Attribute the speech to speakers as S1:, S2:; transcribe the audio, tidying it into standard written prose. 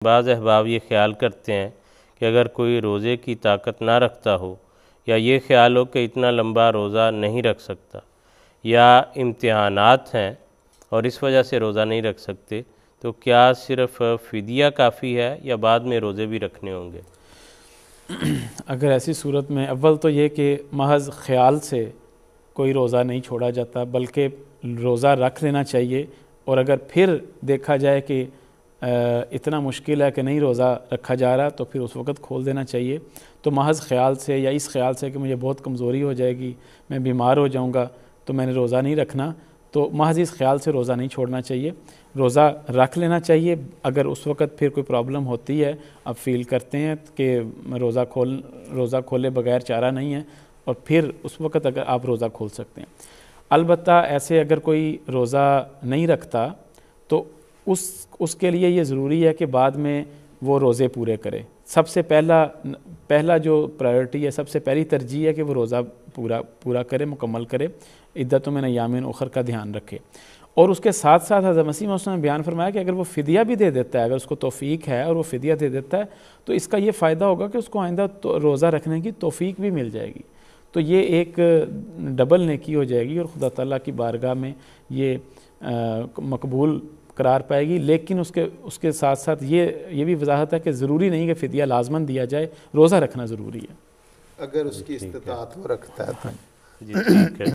S1: بعض احباب یہ خیال کرتے ہیں کہ اگر کوئی روزے کی طاقت نہ رکھتا ہو یا یہ خیال ہو کہ اتنا لمبا روزہ نہیں رکھ سکتا یا امتحانات ہیں اور اس وجہ سے روزہ نہیں رکھ سکتے، تو کیا صرف فدیہ کافی ہے یا بعد میں روزے بھی رکھنے ہوں گے؟
S2: اگر ایسی صورت میں اول تو یہ کہ محض خیال سے کوئی روزہ نہیں چھوڑا جاتا بلکہ روزہ رکھ لینا چاہیے، اور اگر پھر دیکھا جائے کہ اتنا مشکل ہے کہ نہیں روزہ رکھا جا رہا تو پھر اس وقت کھول دینا چاہیے۔ تو محض خیال سے یا اس خیال سے کہ مجھے بہت کمزوری ہو جائے گی، میں بیمار ہو جاؤں گا تو میں نے روزہ نہیں رکھنا، تو محض اس خیال سے روزہ نہیں چھوڑنا چاہیے، روزہ رکھ لینا چاہیے۔ اگر اس وقت پھر کوئی پرابلم ہوتی ہے، اب فیل کرتے ہیں کہ روزہ کھولے بغیر چارہ نہیں ہے، اور پھر اس وقت اگر آپ روزہ کھول سکتے ہیں۔ البتہ ایسے اگر کوئی روزہ نہیں رکھتا تو اس کے لیے یہ ضروری ہے کہ بعد میں وہ روزے پورے کرے۔ سب سے پہلا جو پرائیورٹی ہے، سب سے پہلی ترجیح ہے کہ وہ روزہ پورا کرے، مکمل کرے، عدت من ایام اخر کا دھیان رکھے۔ اور اس کے ساتھ ساتھ حضرت مسیح موعود نے بیان فرمایا کہ اگر وہ فدیہ بھی دے دیتا ہے، اگر اس کو توفیق ہے اور وہ فدیہ دے دیتا ہے تو اس کا یہ فائدہ ہوگا کہ اس کو آئندہ روزہ رکھنے کی توفیق بھی مل جائے گی، تو یہ ایک ڈبل نیکی ہو جائے گی اور خدا تعالیٰ کی بارگاہ میں یہ مقبول قرار پائے گی۔ لیکن اس کے ساتھ ساتھ یہ بھی وضاحت ہے کہ ضروری نہیں کہ فدیہ لازماً دیا جائے، روزہ رکھنا ضروری ہے
S3: اگر اس کی استطاعت وہ رکھتا ہے تو۔
S1: جی ٹھیک ہے۔